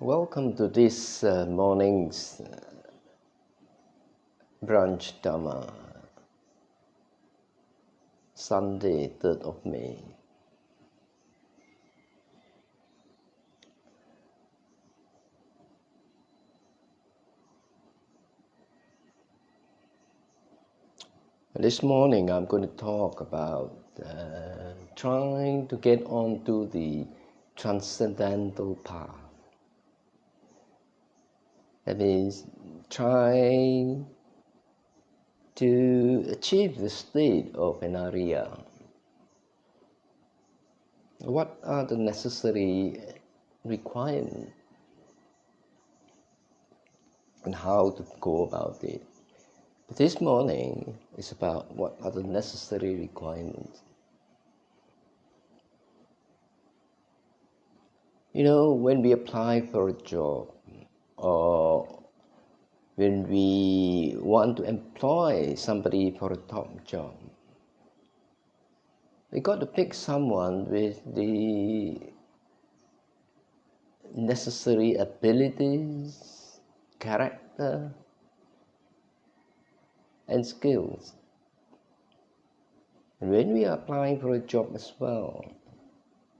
Welcome to this morning's brunch Dhamma, Sunday, 3rd of May. This morning I'm going to talk about trying to get onto the transcendental path. That means trying to achieve the state of an Ariya. What are the necessary requirements and how to go about it? But this morning is about what are the necessary requirements. You know, when we apply for a job or when we want to employ somebody for a top job, we got to pick someone with the necessary abilities, character, and skills. And when we are applying for a job as well,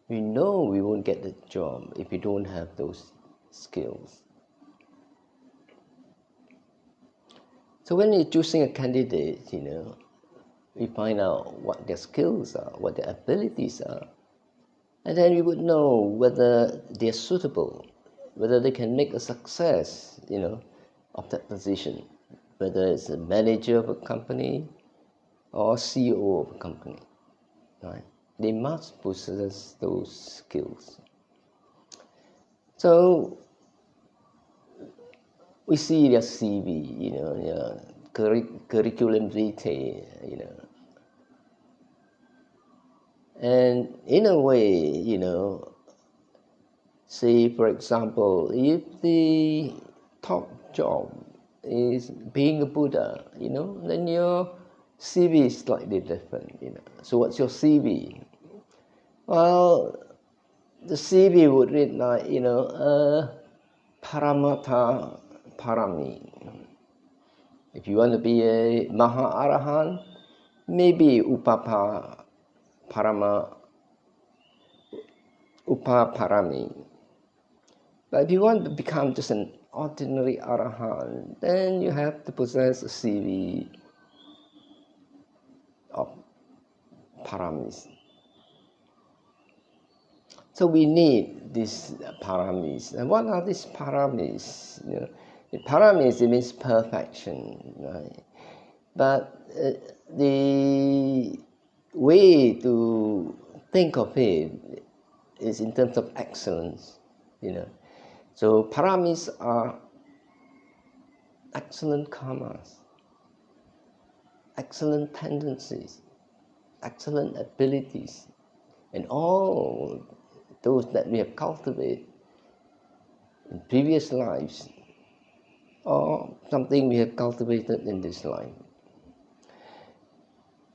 we know we won't get the job if we don't have those skills. So when you're choosing a candidate, we find out what their skills are, what their abilities are, and then we would know whether they're suitable, whether they can make a success, of that position, whether it's a manager of a company or CEO of a company, right? They must possess those skills. So we see their CV, their curriculum vitae, and in a way, say for example, if the top job is being a Buddha, then your CV is slightly different, So what's your CV? Well, the CV would read like, Paramata Parami. If you want to be a Maha-Arahant, maybe Upapa Parama Upaparami. But if you want to become just an ordinary Arahant, then you have to possess a CV of Paramis. So we need these paramis. And what are these paramis? The paramis, it means perfection, right? But the way to think of it is in terms of excellence, So paramis are excellent karmas, excellent tendencies, excellent abilities, and all those that we have cultivated in previous lives or something we have cultivated in this life.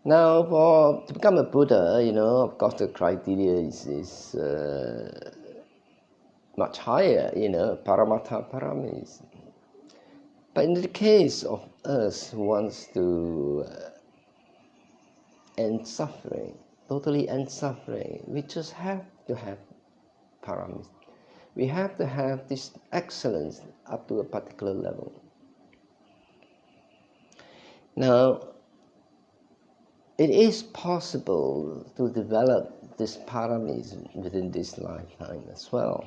Now, to become a Buddha, of course the criteria is much higher, paramata paramis. But in the case of us who wants to end suffering, totally end suffering, we just have to have paramis. We have to have this excellence up to a particular level. Now, it is possible to develop these paramis within this lifetime as well,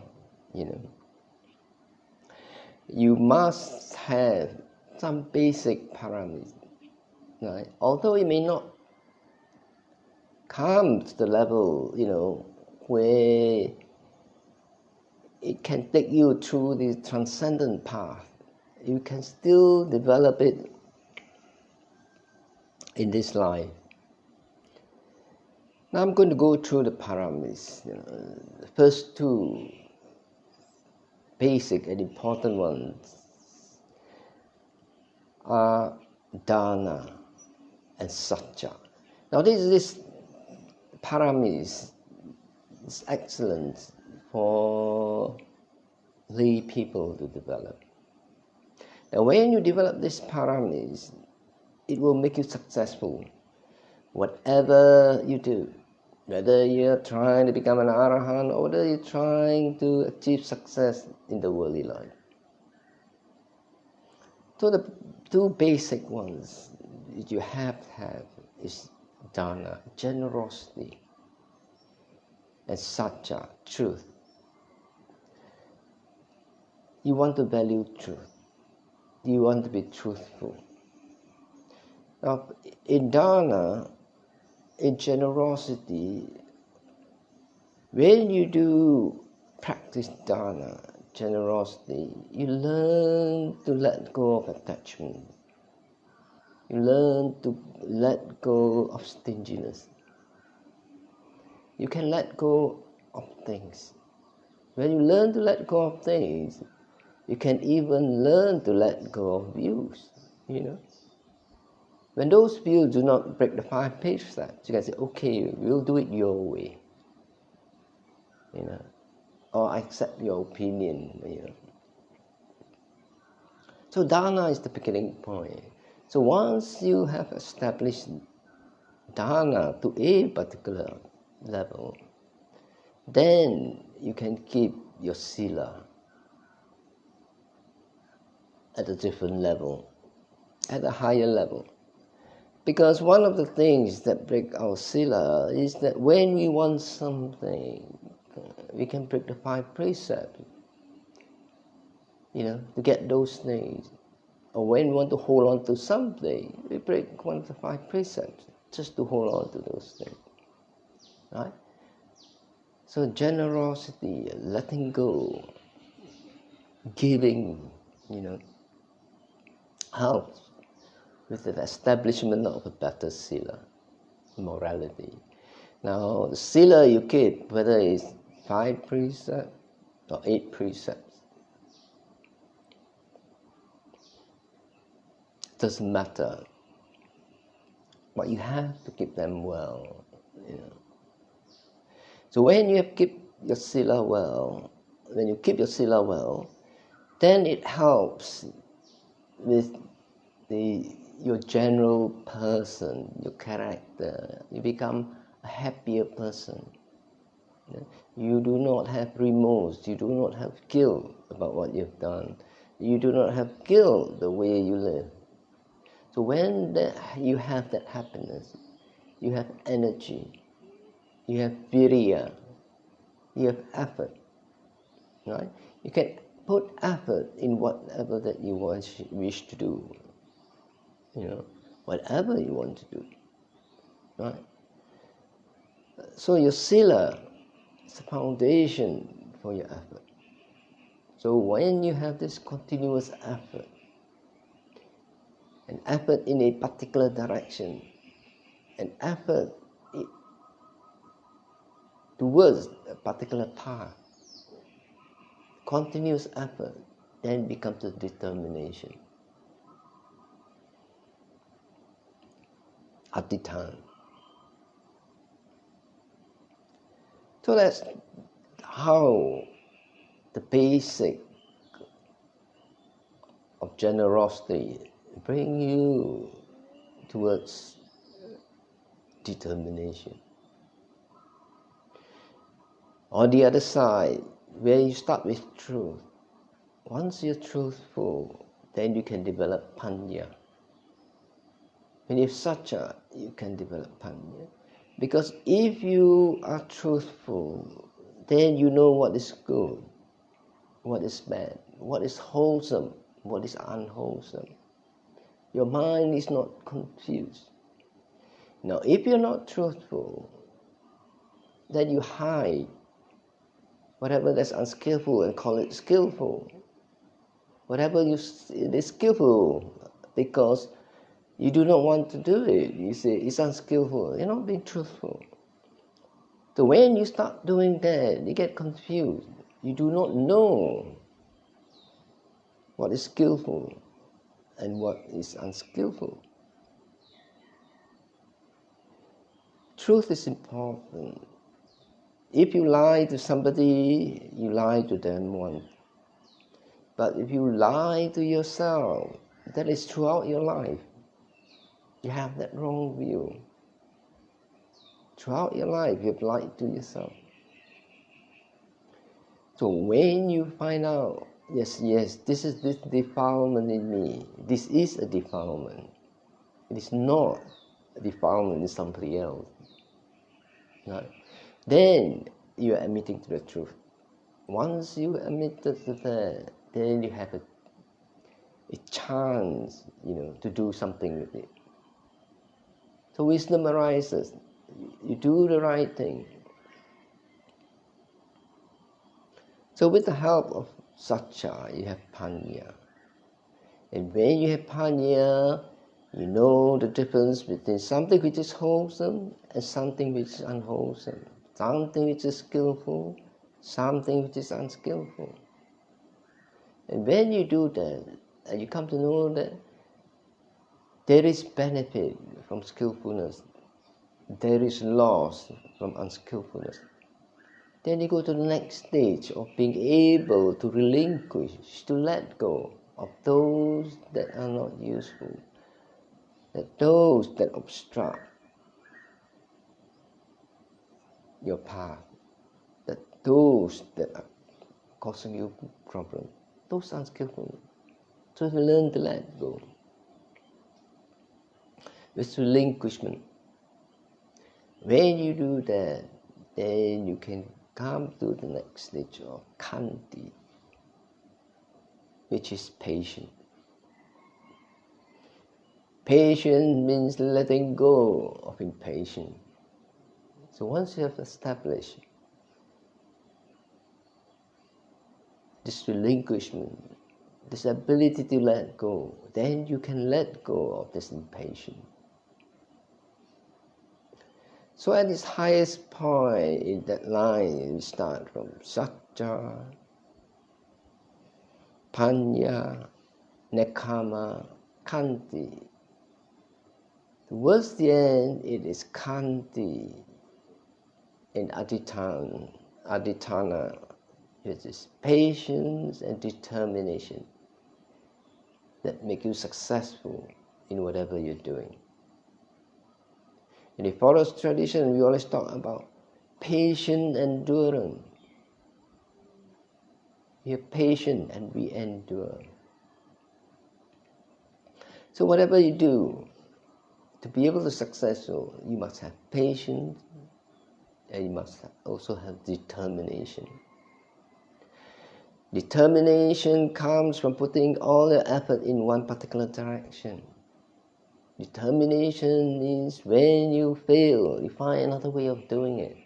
You must have some basic paramis, right? Although it may not come to the level, where it can take you through the transcendent path, you can still develop it in this life. Now I'm going to go through the paramis. The first two basic and important ones are dana and satya. Now this paramis is excellent for lead people to develop. Now, when you develop these paramis, it will make you successful. Whatever you do, whether you're trying to become an arahant or whether you're trying to achieve success in the worldly life. So the two basic ones that you have to have is dana, generosity, and satya, truth. You want to value truth. You want to be truthful. Now, in dana, in generosity, when you do practice dana, generosity, you learn to let go of attachment. You learn to let go of stinginess. You can let go of things. When you learn to let go of things, you can even learn to let go of views, When those views do not break the 5 precepts, you can say, okay, we'll do it your way, or I accept your opinion, So dana is the beginning point. So once you have established dana to a particular level, then you can keep your sila at a different level, at a higher level. Because one of the things that break our sila is that when we want something, we can break the 5 precepts, to get those things. Or when we want to hold on to something, we break one of the 5 precepts just to hold on to those things. Right? So generosity, letting go, giving, helps with the establishment of a better sila, morality. Now, the sila you keep, whether it's 5 precepts or 8 precepts, doesn't matter. But you have to keep them well, So when you keep your sila well, then it helps with your general person, your character. You become a happier person. You do not have remorse. You do not have guilt about what you've done. You do not have guilt the way you live. So when you have that happiness, you have energy, you have viriya, you have effort, right? You can put effort in whatever that you wish to do, whatever you want to do, right? So your sila is the foundation for your effort. So when you have this continuous effort, an effort in a particular direction, an effort towards a particular path, continuous effort then becomes a determination. Adhitthana. So that's how the basic of generosity bring you towards determination. On the other side, where you start with truth, once you're truthful, then you can develop panya. When you have satya, you can develop panya. Because if you are truthful, then you know what is good, what is bad, what is wholesome, what is unwholesome. Your mind is not confused. Now, if you're not truthful, then you hide whatever that's unskillful and call it skillful. Whatever it is skillful because you do not want to do it. You say it's unskillful. You're not being truthful. So when you start doing that, you get confused. You do not know what is skillful and what is unskillful. Truth is important. If you lie to somebody, you lie to them once. But if you lie to yourself, that is throughout your life, you have that wrong view. Throughout your life, you have lied to yourself. So when you find out, yes, this is this defilement in me, this is a defilement. It is not a defilement in somebody else. Right? Then you are admitting to the truth. Once you admit to that, then you have a chance, to do something with it. So wisdom arises. You do the right thing. So with the help of satya, you have panya. And when you have panya, you know the difference between something which is wholesome and something which is unwholesome. Something which is skillful, something which is unskillful. And when you do that, and you come to know that there is benefit from skillfulness, there is loss from unskillfulness, then you go to the next stage of being able to relinquish, to let go of those that are not useful, that those that obstruct your path, that those that are causing you problems, those are unskillful. So you learn to let go. With relinquishment. When you do that, then you can come to the next stage of khanti, which is patience. Patience means letting go of impatience. So once you have established this relinquishment, this ability to let go, then you can let go of this impatience. So at its highest point in that line, we start from satya, panya, nekama, khanti. Towards the end, it is khanti and aditana, which is patience and determination that make you successful in whatever you're doing. In the forest tradition, we always talk about patient endurance. We are patient and we endure. So whatever you do, to be able to be successful, you must have patience and you must also have determination. Determination comes from putting all your effort in one particular direction. Determination means when you fail, you find another way of doing it.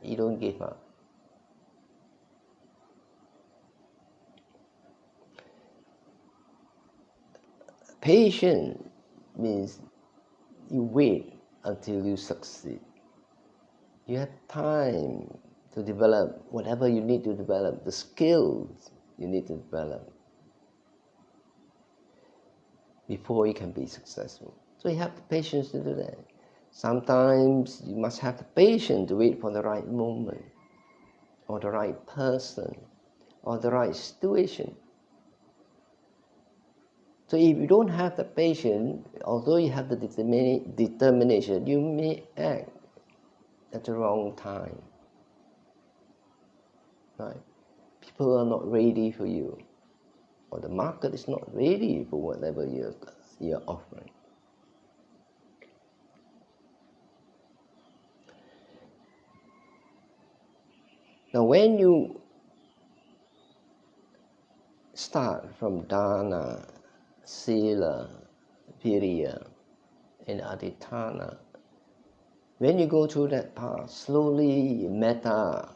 You don't give up. Patience means you wait until you succeed. You have time to develop whatever you need to develop, the skills you need to develop before you can be successful. So you have the patience to do that. Sometimes you must have the patience to wait for the right moment, or the right person, or the right situation. So if you don't have the patience, although you have the determination, you may act at the wrong time. Right? People are not ready for you, or the market is not ready for whatever you're offering. Now when you start from dana, sila, viriya, and aditana, when you go through that path, slowly metta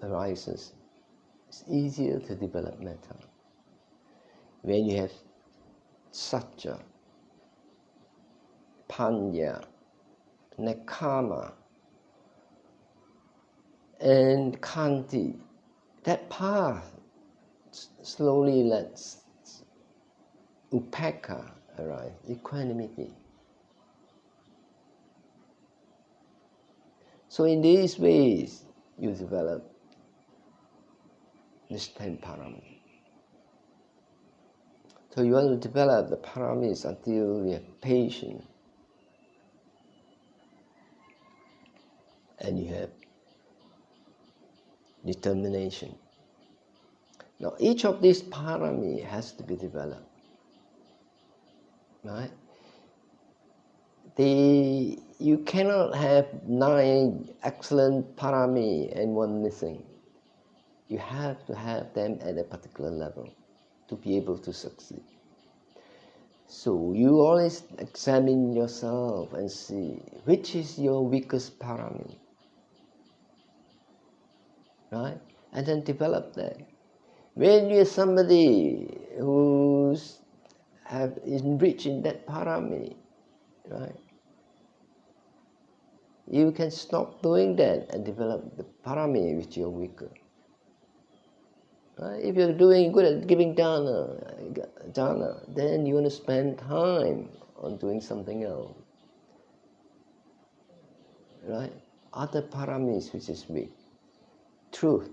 arises. It's easier to develop metta. When you have satya, panya, nekama, and khanti, that path slowly lets upekkha arise, equanimity. So in these ways, you develop this 10 param. So you want to develop the paramis until you have patience and you have determination. Now each of these parami has to be developed, right? You cannot have 9 excellent parami and 1 missing. You have to have them at a particular level to be able to succeed. So you always examine yourself and see which is your weakest parami, right? And then develop that. When you're somebody who's enriched in that parami, right? You can stop doing that and develop the parami which you're weaker. Right? If you're doing good at giving dana, then you want to spend time on doing something else. Right? Other paramis which is weak. Truth.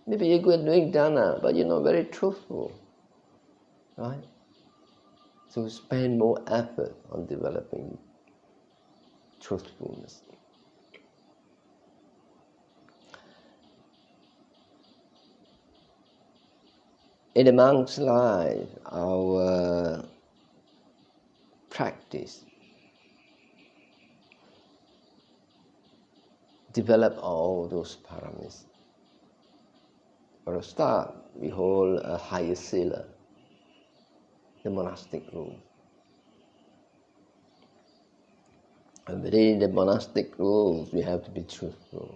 Maybe you're good at doing dana, but you're not very truthful. Right? So spend more effort on developing truthfulness. In the monk's life, our practice develop all those paramis. For a start, we hold a higher sila, the monastic rule. And within the monastic rules, we have to be truthful.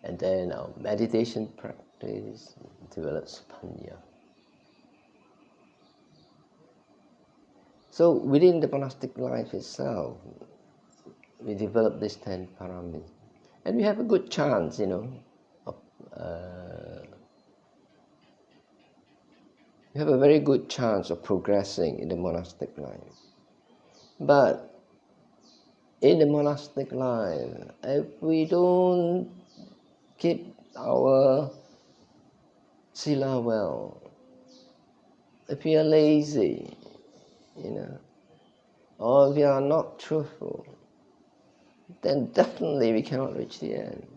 And then our meditation practice develops panya. So within the monastic life itself, we develop these 10 paramis. And we have a good chance, of, we have a very good chance of progressing in the monastic life. But in the monastic life, if we don't keep our sila well, if we are lazy, or if we are not truthful, then definitely we cannot reach the end.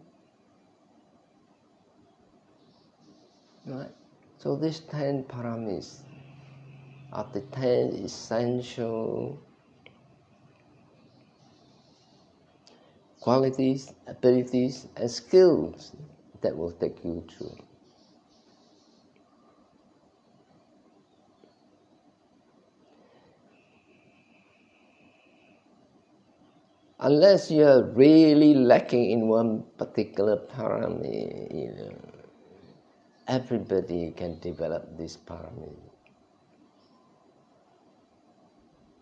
Right? So these 10 paramis are the 10 essential qualities, abilities, and skills that will take you through. Unless you are really lacking in one particular parami, everybody can develop this parami.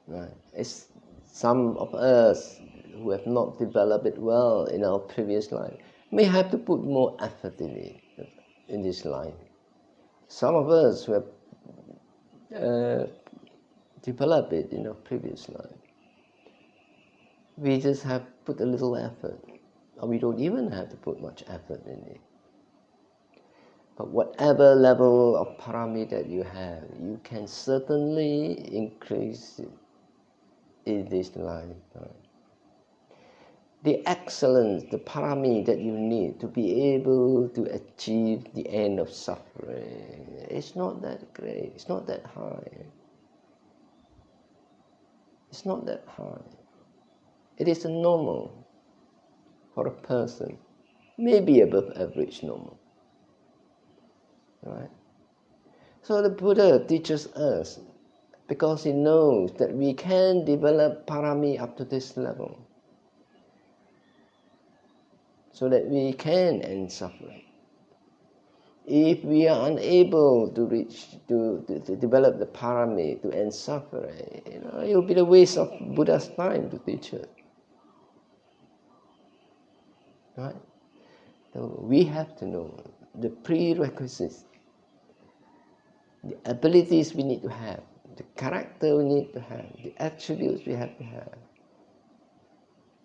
Right? It's some of us who have not developed it well in our previous life may have to put more effort in it in this life. Some of us who have developed it in our previous life, we just have put a little effort, or we don't even have to put much effort in it. But whatever level of parami that you have, you can certainly increase it in this life. The excellence, the parami that you need to be able to achieve the end of suffering, it's not that great, it's not that high. It's not that high. It is a normal for a person, maybe above average normal. Right? So the Buddha teaches us because he knows that we can develop parami up to this level so that we can end suffering. If we are unable to develop the parami to end suffering, it will be the waste of Buddha's time to teach it. Right? So we have to know the prerequisites, the abilities we need to have, the character we need to have, the attributes we have to have,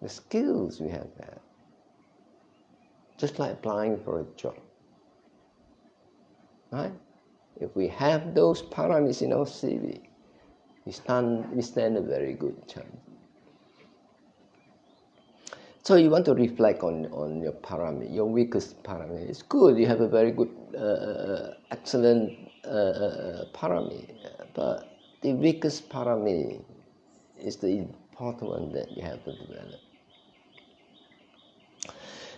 the skills we have to have. Just like applying for a job. Right? If we have those paramis in our CV, we stand a very good chance. So you want to reflect on your parami, your weakest parami. It's good, you have a very good, excellent parami, but the weakest parami is the important one that you have to develop.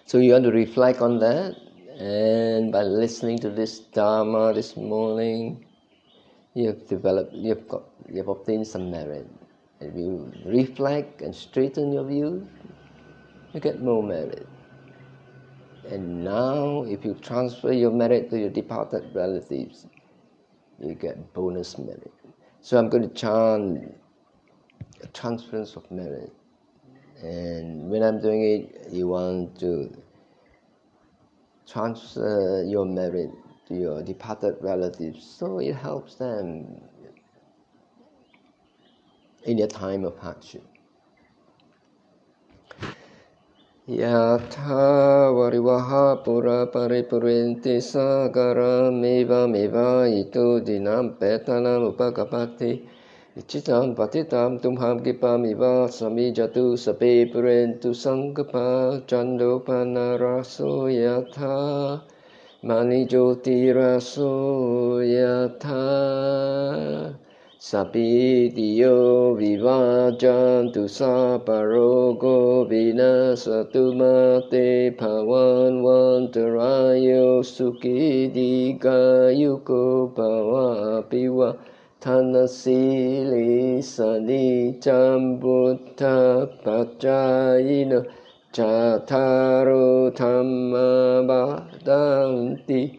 So you want to reflect on that, and by listening to this Dharma this morning, you have obtained some merit. If you reflect and straighten your views, you get more merit. And now, if you transfer your merit to your departed relatives, you get bonus merit. So I'm going to chant a transference of merit. And when I'm doing it, you want to transfer your merit to your departed relatives, so it helps them in their time of hardship. Yatha varivaha pura paripurenti sagara meva ito dinam petanam upakapati ichitam patitam tumham kipamiva samijatu sape purentu sangapa chandopannaraso yatha manijotiraso yatha Sapidiyo vivajantu saparogo vinasatu mate pavanvantarayo sukidikayuko pavapiva thanasili sanicam buddha pacayina cattaro dhamma bhadanti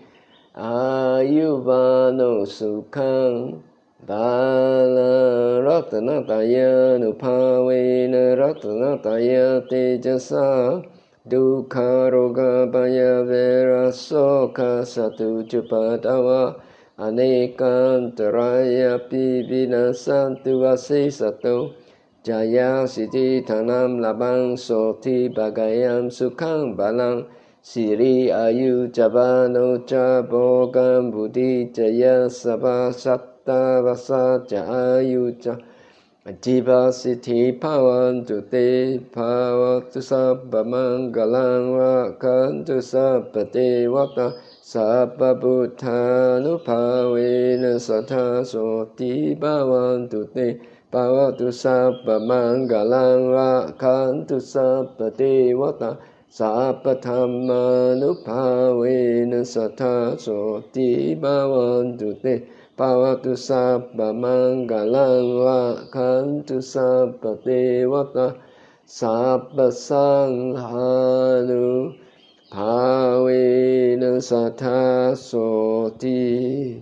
ayuvano sukhang Bala Ratanataya Nupavena Ratanataya Tejasa Dukha Roga Baya Vera Soka Satu Chupadawa Anekantaraya Pivina Santu Asisato Jaya Siddhi Tanam Labang Soti Bagayam Sukhang Balang Siri Ayu Jabano Jabogam Buddhi Jaya Sabha Vasa Jayuja Jiva Siddhi Pavantu Te Pavatu Sabba Mangalang Rakantu Sabba Devata Sabba Buddhanupavena Satha Soti Pavantu Te Pavatu Sabba Mangalang Rakantu Sabba Devata Sabba Dhammanupavena Satha Soti Pavantu Te Pavatu sabba mangalang rakantu sabba devata sabba sanghanu pavena satha soti